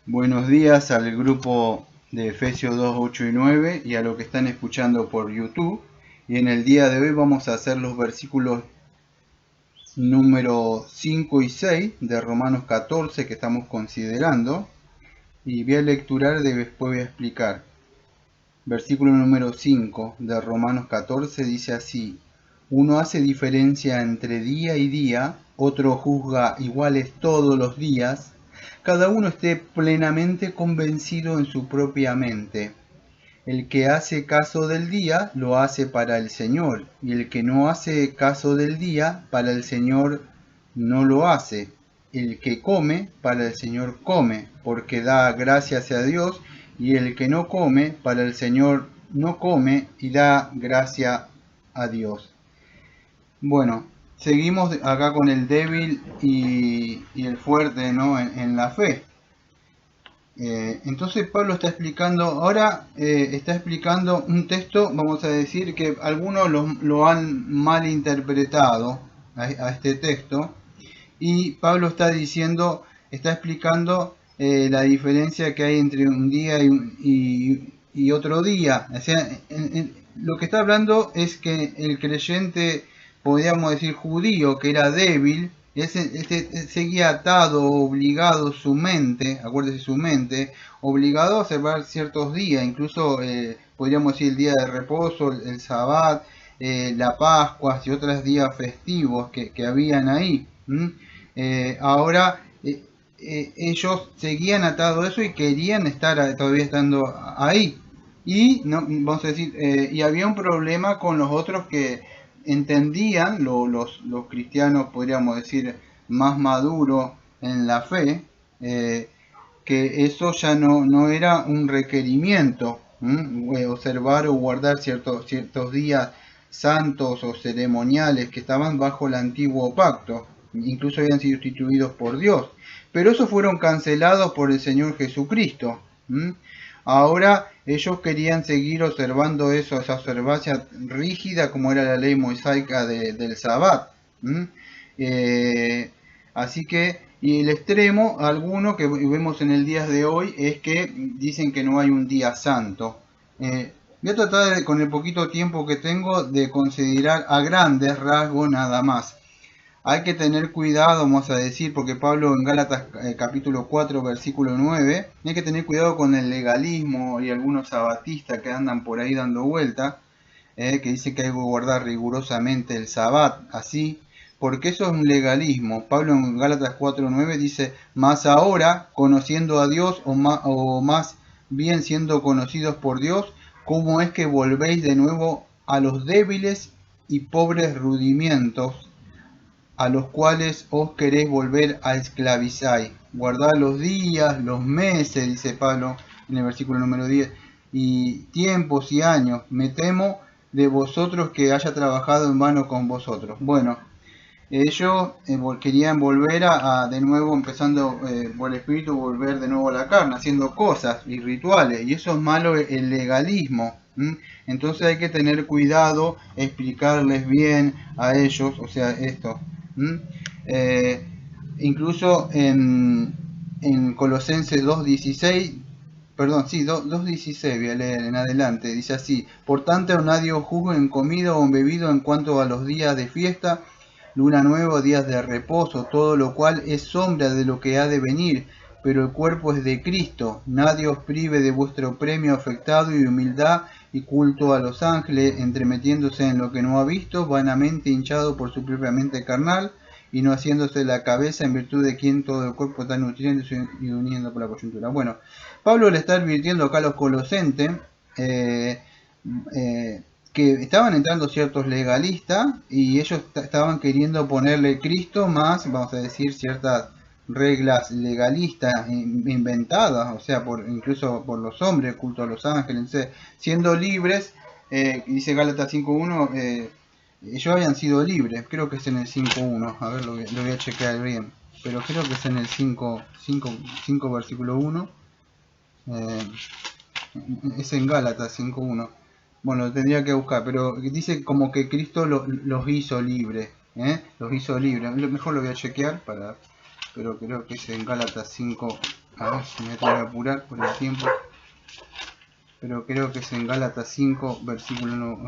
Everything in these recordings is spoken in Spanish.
Buenos días al grupo de Efesios 2, 8 y 9 y a los que están escuchando por YouTube. Y en el día de hoy vamos a hacer los versículos número 5 y 6 de Romanos 14 que estamos considerando. Y voy a lecturar y después voy a explicar. Versículo número 5 de Romanos 14 dice así: Uno hace diferencia entre día y día, otro juzga iguales todos los días. Cada uno esté plenamente convencido en su propia mente. El que hace caso del día, lo hace para el Señor, y el que no hace caso del día, para el Señor no lo hace. El que come, para el Señor come, porque da gracias a Dios, y el que no come, para el Señor no come, y da gracia a Dios. Bueno, seguimos acá con el débil y el fuerte, ¿no? en la fe. Entonces Pablo está explicando, ahora está explicando un texto, vamos a decir que algunos lo han malinterpretado a este texto, y Pablo está diciendo, está explicando la diferencia que hay entre un día y otro día. O sea, lo que está hablando es que el creyente, podríamos decir judío, que era débil, seguía atado, obligado su mente, acuérdese su mente, obligado a observar ciertos días, incluso podríamos decir el día de reposo, el Sabbat, la Pascua y otros días festivos que habían ahí. Ahora ellos seguían atados a eso y querían estar todavía estando ahí. Y no, vamos a decir, y había un problema con los otros que entendían, los cristianos podríamos decir más maduros en la fe, que eso ya no era un requerimiento, observar o guardar ciertos días santos o ceremoniales que estaban bajo el antiguo pacto, incluso habían sido instituidos por Dios, pero esos fueron cancelados por el Señor Jesucristo. Ahora ellos querían seguir observando eso, esa observancia rígida como era la ley mosaica del Sabbat. Así que, y el extremo, alguno que vemos en el día de hoy, es que dicen que no hay un día santo. Voy a tratar con el poquito tiempo que tengo de considerar a grandes rasgos nada más. Hay que tener cuidado, vamos a decir, porque Pablo en Gálatas capítulo 4, versículo 9, hay que tener cuidado con el legalismo y algunos sabatistas que andan por ahí dando vuelta, que dicen que hay que guardar rigurosamente el sabat, así, porque eso es un legalismo. Pablo en Gálatas 4:9 dice: mas ahora, conociendo a Dios, o más bien siendo conocidos por Dios, ¿cómo es que volvéis de nuevo a los débiles y pobres rudimientos, a los cuales os queréis volver a esclavizar? Guardad los días, los meses, dice Pablo en el versículo número 10, y tiempos y años. Me temo de vosotros que haya trabajado en vano con vosotros. Bueno, ellos querían volver de nuevo, empezando por el espíritu, volver de nuevo a la carne, haciendo cosas y rituales, y eso es malo, el legalismo. Entonces hay que tener cuidado, explicarles bien a ellos, o sea, esto. Eh, Incluso en Colosenses 2:16, perdón, sí, 2:16 voy a leer en adelante, dice así: por tanto nadie os juzgue en comida o en bebido en cuanto a los días de fiesta, luna nueva, días de reposo, todo lo cual es sombra de lo que ha de venir, pero el cuerpo es de Cristo. Nadie os prive de vuestro premio afectado y humildad y culto a los ángeles, entremetiéndose en lo que no ha visto, vanamente hinchado por su propia mente carnal, y no haciéndose la cabeza, en virtud de quien todo el cuerpo está nutriéndose y uniendo por la coyuntura. Bueno, Pablo le está advirtiendo acá a los colosentes que estaban entrando ciertos legalistas y ellos estaban queriendo ponerle Cristo más, vamos a decir, ciertas reglas legalistas inventadas, o sea, incluso por los hombres, culto a los ángeles, siendo libres, dice Gálatas 5:1, ellos habían sido libres, creo que es en el 5:1, a ver, lo voy a chequear bien, pero creo que es en el 5 versículo 1, es en Gálatas 5:1. Bueno, lo tendría que buscar, pero dice como que Cristo los hizo libres, los hizo libres. Mejor lo voy a chequear, pero creo que es en Gálatas 5, A ver si me tengo que apurar por el tiempo. Pero creo que es en Gálatas 5, versículo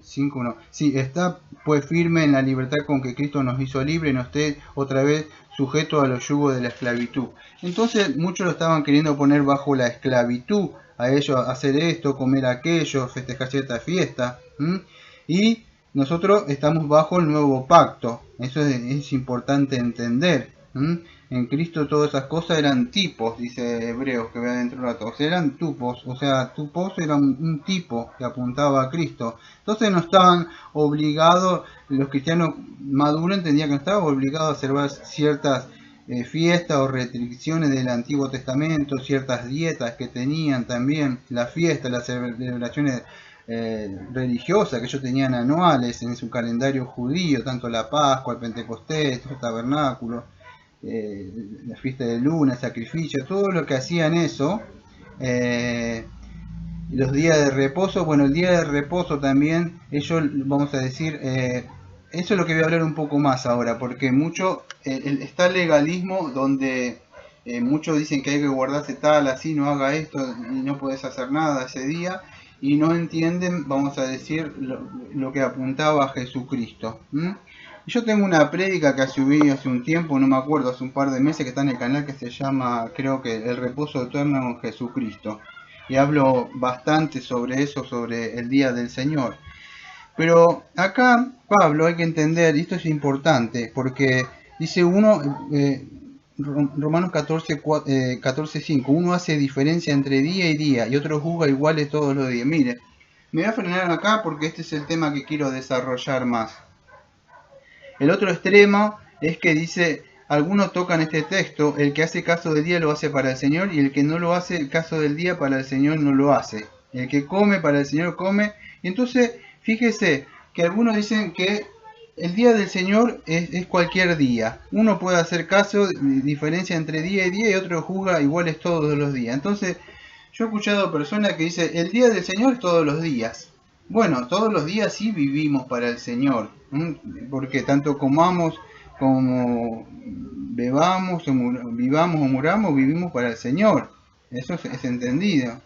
5, 1. Sí, está pues firme en la libertad con que Cristo nos hizo libre y no esté otra vez sujeto a los yugos de la esclavitud. Entonces muchos lo estaban queriendo poner bajo la esclavitud, a ellos hacer esto, comer aquello, festejar cierta fiesta. Y nosotros estamos bajo el nuevo pacto. Eso es importante entender. En Cristo todas esas cosas eran tipos, dice Hebreos, que voy dentro de un rato. O sea, eran tupos, o sea, tupos era un tipo que apuntaba a Cristo. Entonces no estaban obligados, los cristianos maduros entendían que no estaban obligados a observar ciertas fiestas o restricciones del Antiguo Testamento, ciertas dietas que tenían también, las fiestas, las celebraciones religiosas que ellos tenían anuales en su calendario judío, tanto la Pascua, el Pentecostés, el tabernáculo, la fiesta de luna, el sacrificio, todo lo que hacían eso, los días de reposo, bueno, el día de reposo también, ellos, vamos a decir, eso es lo que voy a hablar un poco más ahora, porque mucho, está el legalismo donde muchos dicen que hay que guardarse tal, así, no haga esto, y no puedes hacer nada ese día, y no entienden, vamos a decir, lo que apuntaba a Jesucristo. Yo tengo una prédica que subí hace un tiempo, no me acuerdo, hace un par de meses, que está en el canal, que se llama, creo que, El reposo eterno en Jesucristo. Y hablo bastante sobre eso, sobre el día del Señor. Pero acá, Pablo, hay que entender, y esto es importante, porque dice uno, Romanos 14:5, uno hace diferencia entre día y día, y otro juzga iguales todos los días. Mire, me voy a frenar acá porque este es el tema que quiero desarrollar más. El otro extremo es que dice, algunos tocan este texto, el que hace caso del día lo hace para el Señor, y el que no lo hace el caso del día para el Señor no lo hace. El que come para el Señor come. Y entonces, fíjese que algunos dicen que el día del Señor es cualquier día. Uno puede hacer caso, diferencia entre día y día, y otro juzga iguales todos los días. Entonces, yo he escuchado personas que dicen, el día del Señor es todos los días. Bueno, todos los días sí vivimos para el Señor, porque tanto comamos como bebamos, vivamos o muramos, vivimos para el Señor. Eso es entendido.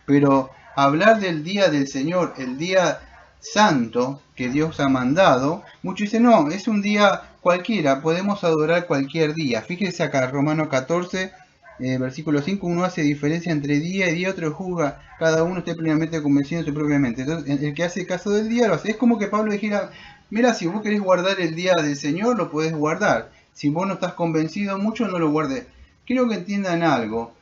Pero hablar del día del Señor, el día santo que Dios ha mandado, muchos dicen, no, es un día cualquiera, podemos adorar cualquier día. Fíjese acá, Romanos 14, versículo 5, uno hace diferencia entre día y día, otro juzga, cada uno esté plenamente convencido de su propia mente. Entonces, el que hace caso del día lo hace. Es como que Pablo dijera, mira, si vos querés guardar el día del Señor, lo podés guardar. Si vos no estás convencido mucho, no lo guardes. Quiero que entiendan algo.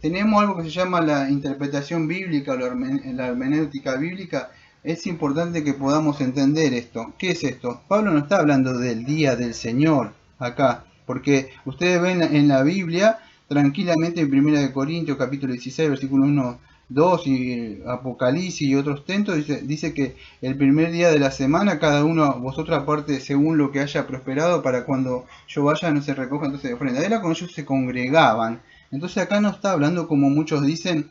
Tenemos algo que se llama la interpretación bíblica o la hermenéutica bíblica. Es importante que podamos entender esto. ¿Qué es esto? Pablo no está hablando del día del Señor acá, porque ustedes ven en la Biblia tranquilamente en 1 Corintios capítulo 16 versículo 1, 2 y Apocalipsis y otros textos dice que el primer día de la semana cada uno, vosotros aparte según lo que haya prosperado, para cuando yo vaya no se recoja entonces de ofrenda. Era cuando ellos se congregaban. Entonces acá no está hablando como muchos dicen,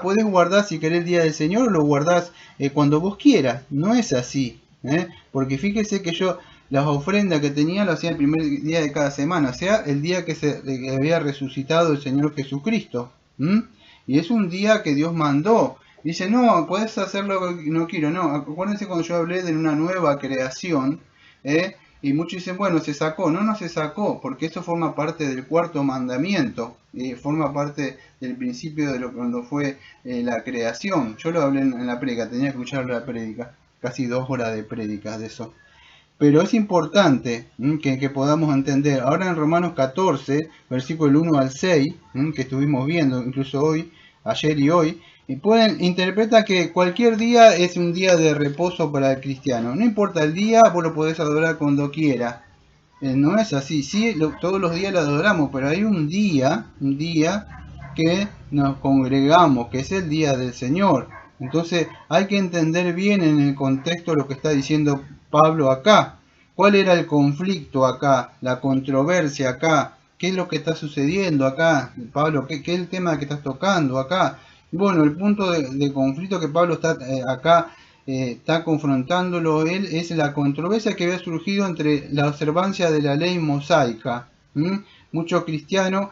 podés guardar si querés el día del Señor, lo guardás cuando vos quieras. No es así, porque fíjese que yo las ofrendas que tenía lo hacía el primer día de cada semana, o sea, el día que había resucitado el Señor Jesucristo. Y es un día que Dios mandó. Dice, no, podés hacerlo, no quiero, no. Acuérdense cuando yo hablé de una nueva creación, y muchos dicen, bueno, se sacó. No, no se sacó, porque eso forma parte del cuarto mandamiento, forma parte del principio de cuando fue la creación. Yo lo hablé en la prédica, tenía que escuchar la prédica, casi 2 horas de prédica de eso. Pero es importante que podamos entender. Ahora en Romanos 14, versículo 1 al 6, que estuvimos viendo incluso hoy, ayer y hoy, interpreta que cualquier día es un día de reposo para el cristiano. No importa el día, vos lo podés adorar cuando quieras. No es así, sí, todos los días lo adoramos, pero hay un día que nos congregamos, que es el día del Señor. Entonces hay que entender bien en el contexto lo que está diciendo Pablo acá. ¿Cuál era el conflicto acá? La controversia acá. ¿Qué es lo que está sucediendo acá? Pablo, ¿qué es el tema que estás tocando acá? Bueno, el punto de conflicto que Pablo está acá está confrontándolo él es la controversia que había surgido entre la observancia de la ley mosaica. muchos cristianos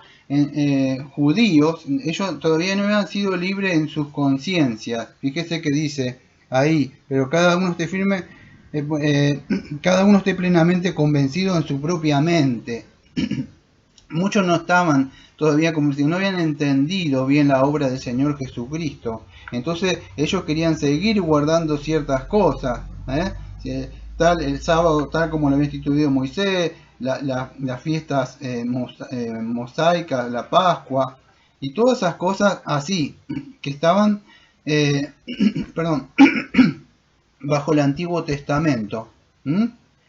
judíos, ellos todavía no habían sido libres en sus conciencias. Fíjese que dice ahí, pero cada uno esté firme, cada uno esté plenamente convencido en su propia mente. Muchos no estaban todavía, como si no habían entendido bien la obra del Señor Jesucristo. Entonces ellos querían seguir guardando ciertas cosas, tal el sábado, tal como lo había instituido Moisés, las fiestas mosaicas, la Pascua y todas esas cosas así que estaban perdón, bajo el Antiguo Testamento.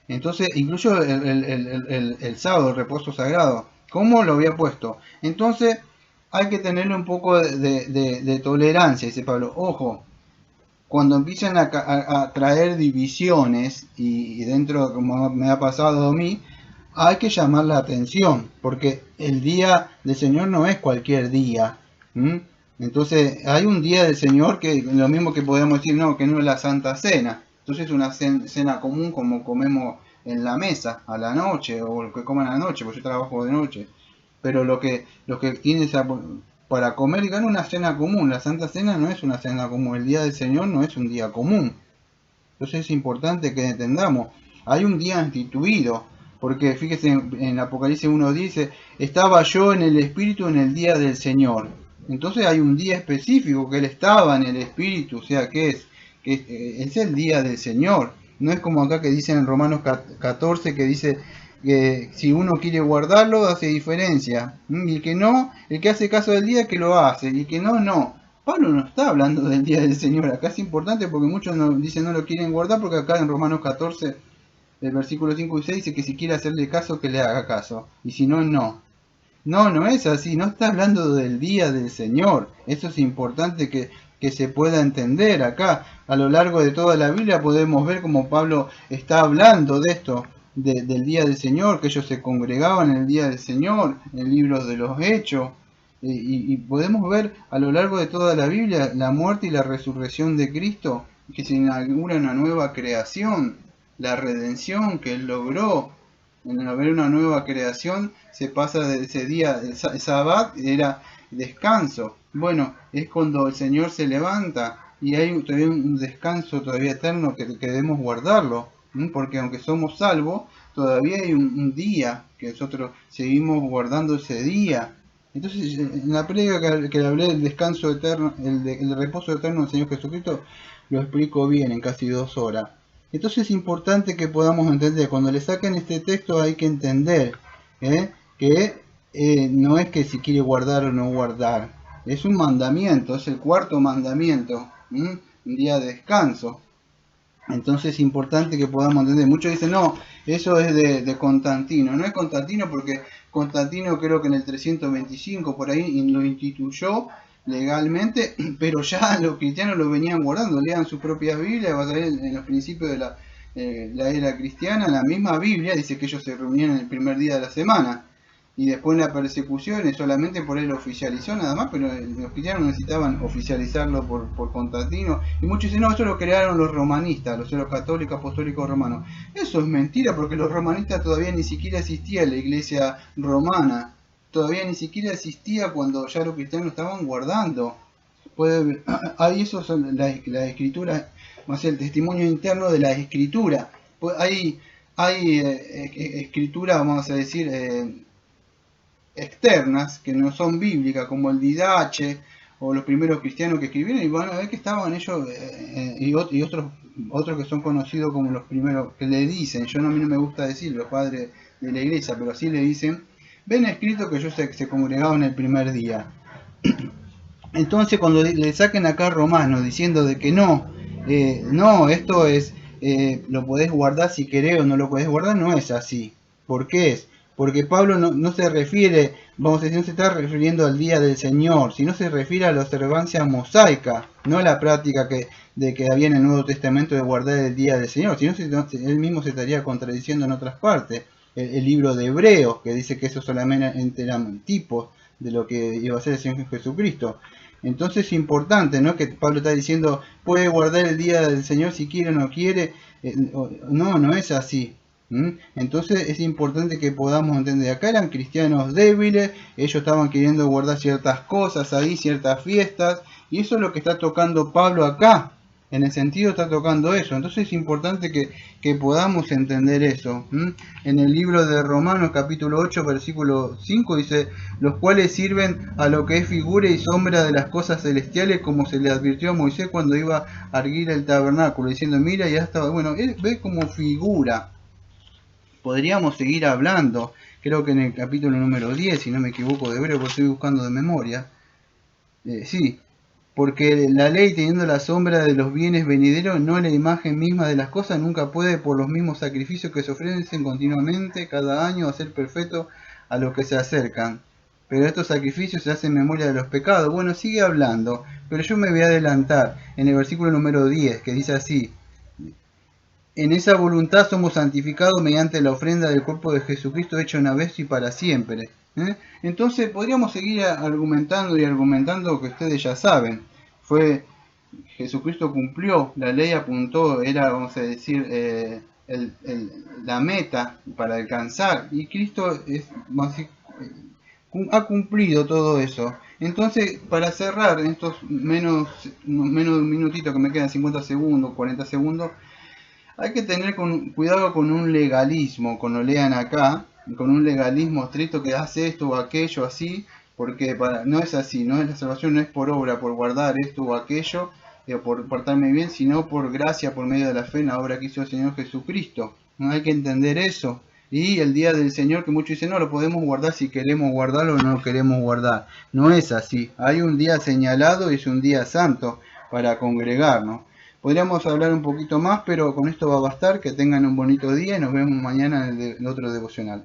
Entonces, incluso el sábado, el reposo sagrado, ¿cómo lo había puesto? Entonces, hay que tenerle un poco de tolerancia, dice Pablo. Ojo, cuando empiezan a traer divisiones, y dentro, como me ha pasado a mí, hay que llamar la atención, porque el día del Señor no es cualquier día. Entonces, hay un día del Señor que lo mismo que podemos decir, no, que no es la Santa Cena. Entonces, es una cena común como comemos en la mesa a la noche, o lo que coman a la noche, porque yo trabajo de noche. Pero lo que tienes para comer, digamos, una cena común. La Santa Cena no es una cena común. El día del Señor no es un día común. Entonces es importante que entendamos. Hay un día instituido. Porque fíjese en Apocalipsis 1 dice, estaba yo en el Espíritu en el día del Señor. Entonces hay un día específico que él estaba en el Espíritu. O sea, que es el día del Señor. No es como acá que dice en Romanos 14 que dice que si uno quiere guardarlo hace diferencia. Y el que no, el que hace caso del día que lo hace. Y el que no, no. Pablo no está hablando del día del Señor. Acá es importante porque muchos dicen no lo quieren guardar porque acá en Romanos 14 el versículo 5 y 6 dice que si quiere hacerle caso, que le haga caso. Y si no, no. No, no es así. No está hablando del día del Señor. Eso es importante que se pueda entender. Acá, a lo largo de toda la Biblia, podemos ver como Pablo está hablando de esto, del día del Señor, que ellos se congregaban en el día del Señor, en el libro de los Hechos. Y podemos ver a lo largo de toda la Biblia la muerte y la resurrección de Cristo, que se inaugura una nueva creación, la redención que él logró. En haber una nueva creación se pasa de ese día, el Sabbat era descanso. Bueno, es cuando el Señor se levanta y hay todavía un descanso todavía eterno que debemos guardarlo, porque aunque somos salvos, todavía hay un día que nosotros seguimos guardando ese día. Entonces, en la predica que le hablé del descanso eterno, el reposo eterno del Señor Jesucristo, lo explico bien en casi 2 horas. Entonces es importante que podamos entender, cuando le saquen este texto hay que entender que no es que si quiere guardar o no guardar, es un mandamiento, es el 4.º mandamiento, un día de descanso. Entonces es importante que podamos entender. Muchos dicen, no, eso es de Constantino. No es Constantino porque Constantino creo que en el 325 por ahí lo instituyó legalmente, pero ya los cristianos lo venían guardando. Lean sus propias Biblias, vas a ver en los principios de la era cristiana, la misma Biblia dice que ellos se reunían el primer día de la semana. Y después en la persecución solamente por él lo oficializó nada más, pero los cristianos necesitaban oficializarlo por Constantino. Y muchos dicen, no, eso lo crearon los romanistas, los católicos apostólicos romanos. Eso es mentira, porque los romanistas todavía ni siquiera existía la iglesia romana. Todavía ni siquiera existía cuando ya los cristianos estaban guardando. Ahí eso son la escritura, más el testimonio interno de la escritura. Hay escritura, vamos a decir, externas que no son bíblicas, como el Didache o los primeros cristianos que escribieron, y van a ver que estaban ellos y otros que son conocidos como los primeros, que le dicen, a mí no me gusta decir los padres de la iglesia, pero así le dicen, ven escrito que ellos se congregaban el primer día. Entonces cuando le saquen acá Romanos diciendo de que no, esto es, lo podés guardar si querés o no lo podés guardar, no es así. ¿Por qué es? Porque Pablo no se refiere, vamos a decir, no se está refiriendo al día del Señor, sino se refiere a la observancia mosaica, no a la práctica que había en el Nuevo Testamento de guardar el día del Señor, sino él mismo se estaría contradiciendo en otras partes. El libro de Hebreos, que dice que eso solamente eran tipos de lo que iba a ser el Señor Jesucristo. Entonces es importante, ¿no? Que Pablo está diciendo, puede guardar el día del Señor si quiere o no quiere. No es así. Entonces es importante que podamos entender, acá eran cristianos débiles, ellos estaban queriendo guardar ciertas cosas ahí, ciertas fiestas, y eso es lo que está tocando Pablo acá, en el sentido está tocando eso. Entonces es importante que podamos entender eso. En el libro de Romanos capítulo 8 versículo 5 dice, los cuales sirven a lo que es figura y sombra de las cosas celestiales, como se le advirtió a Moisés cuando iba a erguir el tabernáculo, diciendo, mira, ya estaba, bueno, él ve como figura. Podríamos seguir hablando, creo que en el capítulo número 10, si no me equivoco de hebreo, porque estoy buscando de memoria. Sí, porque la ley, teniendo la sombra de los bienes venideros, no la imagen misma de las cosas, nunca puede, por los mismos sacrificios que se ofrecen continuamente cada año, hacer perfecto a los que se acercan. Pero estos sacrificios se hacen en memoria de los pecados. Bueno, sigue hablando, pero yo me voy a adelantar en el versículo número 10, que dice así: en esa voluntad somos santificados mediante la ofrenda del cuerpo de Jesucristo hecho una vez y para siempre. Entonces podríamos seguir argumentando y argumentando que ustedes ya saben. Jesucristo cumplió, la ley apuntó, era, vamos a decir, la meta para alcanzar. Y Cristo ha cumplido todo eso. Entonces, para cerrar, en estos menos de un minutito que me quedan, 50 segundos, 40 segundos, hay que tener cuidado con un legalismo, como lo lean acá, con un legalismo estricto que hace esto o aquello así, porque no es así, no es la salvación, no es por obra, por guardar esto o aquello, por portarme bien, sino por gracia, por medio de la fe en la obra que hizo el Señor Jesucristo. No hay que entender eso. Y el día del Señor, que muchos dicen, no, lo podemos guardar si queremos guardarlo o no queremos guardar. No es así. Hay un día señalado y es un día santo para congregarnos. Podríamos hablar un poquito más, pero con esto va a bastar. Que tengan un bonito día y nos vemos mañana en el otro devocional.